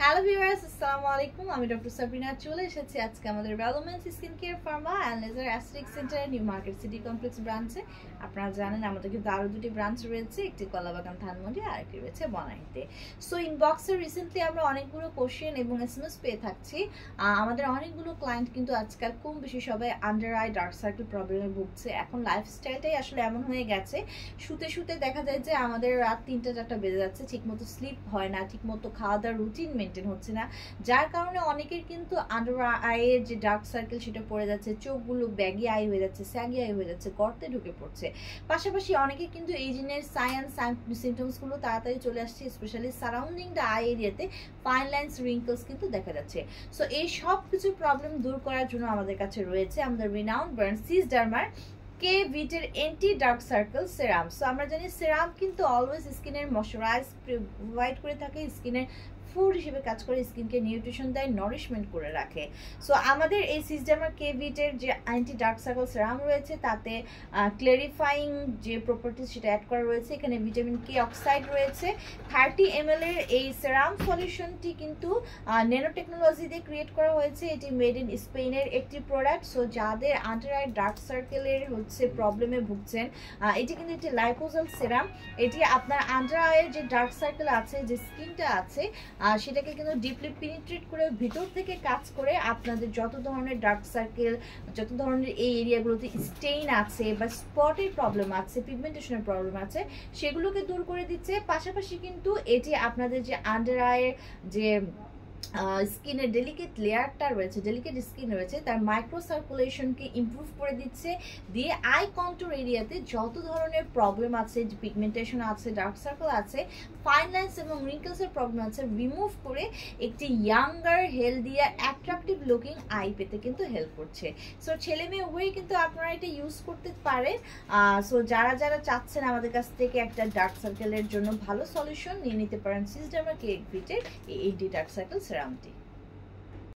Hello viewers, আসসালামু আলাইকুম। আমি ডক্টর সাবরিনা চলে এসেছি আজকে আমাদের ভ্যালোমেন্স skin care pharma and laser aesthetic সেন্টারের নিউ মার্কেট সিটি কমপ্লেক্স ব্রাঞ্চে। আপনারা জানেন আমাদের কিন্তু আরও দুটি ব্রাঞ্চ রয়েছে, একটি কলাবাগান ধানমন্ডি আর একটি রয়েছে বনানীতে। সো ইনবক্সে রিসেন্টলি আমরা অনেকগুলো কোশ্চেন এবং এসএমএস পেয়ে থাকছি। আমাদের অনেকগুলো ক্লায়েন্ট কিন্তু আজকাল কম বেশি সবাই আন্ডার আই ডার্ক সার্কেল প্রবলেমে ভুগছে। এখন লাইফস্টাইলটাই আসলে এমন হয়ে গেছে, শুতে শুতে দেখা যায় যে আমাদের রাত 3টা-4টা বেজে যাচ্ছে, ঠিকমতো স্লিপ হয় না, ঠিকমতো খাওয়া দাওয়ার রুটিন মেনটেন হচ্ছে না, যার কারণে অনেকের কিন্তু আন্ডার আইয়ের যে ডার্ক সার্কেল সেটা পড়ে যাচ্ছে, চোখগুলো ব্যাগি আই হয়ে যাচ্ছে, স্যাগি আই হয়ে যাচ্ছে, গর্তে ঢুকে পড়ছে। পাশাপাশি অনেকে কিন্তু এই জিনের সিমটমসগুলো তাড়াতাড়ি চলে আসছে, স্পেশালি সারাউন্ডিং দ্য আই এরিয়াতে ফাইন লাইন্স রিঙ্কলস কিন্তু দেখা যাচ্ছে। সো এই সব কিছু প্রবলেম দূর করার জন্য আমাদের কাছে রয়েছে আমাদের রিনাউন্ড ব্র্যান্ড সিসডার্মার K-Vit-এর anti dark circle serum. So আমরা জানি সেরাম কিন্তু অলওয়েজ স্কিনের ময়শ্চারাইজ প্রোভাইড করে থাকে, স্কিনের ফুড হিসেবে কাজ করে, স্কিনকে নিউট্রিশন দেয়, নারিশমেন্ট করে রাখে। সো আমাদের এই সিসডার্মার K-Vit-এর যে অ্যান্টি ডার্ক সার্কেল সেরাম রয়েছে তাতে ক্লারিফাইং যে প্রপার্টিজ সেটা অ্যাড করা রয়েছে। এখানে ভিটামিন কে অক্সাইড রয়েছে। 30 ml এর এই সেরাম সলিউশনটি কিন্তু ন্যানো টেকনোলজি দিয়ে ক্রিয়েট করা হয়েছে। এটি মেড ইন স্পেনের একটি প্রোডাক্ট। সো যাদের আন্ডার আই ডার্ক সার্কেলের প্রবলেমে ভুগছেন, এটি কিন্তু একটি লাইপোজাল সেরাম। এটি আপনার আন্ডার আইয়ের যে ডার্ক সার্কেল আছে, যে স্কিনটা আছে, সেটাকে কিন্তু ডিপলি পেনিট্রেট করে ভিতর থেকে কাজ করে আপনাদের যত ধরনের ডার্ক সার্কেল, যত ধরনের এই এরিয়াগুলোতে স্টেইন আছে বা স্পটের প্রবলেম আছে, পিগমেন্টেশনের প্রবলেম আছে, সেগুলোকে দূর করে দিচ্ছে। পাশাপাশি কিন্তু এটি আপনাদের যে আন্ডার আইয়ের যে স্কিনের ডেলিকেট লেয়ারটা রয়েছে, ডেলিকেট স্কিন রয়েছে, তার মাইক্রো সার্কুলেশনকে ইমপ্রুভ করে দিচ্ছে, দিয়ে আই কন্ট্যুর এরিয়াতে যত ধরনের প্রবলেম আছে, যে পিগমেন্টেশন আছে, ডার্ক সার্কেল আছে, ফাইন লাইন্স এবং রিঙ্কলসের প্রবলেম আছে, রিমুভ করে একটি ইয়াঙ্গার, হেলদি আর অ্যাট্রাকটিভ লুকিং আই পেতে কিন্তু হেল্প করছে। সো ছেলে মেয়ে উভয়ই কিন্তু আপনারা এটা ইউজ করতে পারেন। সো যারা যারা চাচ্ছেন আমাদের কাছ থেকে একটা ডার্ক সার্কেলের জন্য ভালো সলিউশন নিয়ে নিতে পারেন সিসডার্মার K-Vit-এর এই ডার্ক সার্কেল সেরামটি।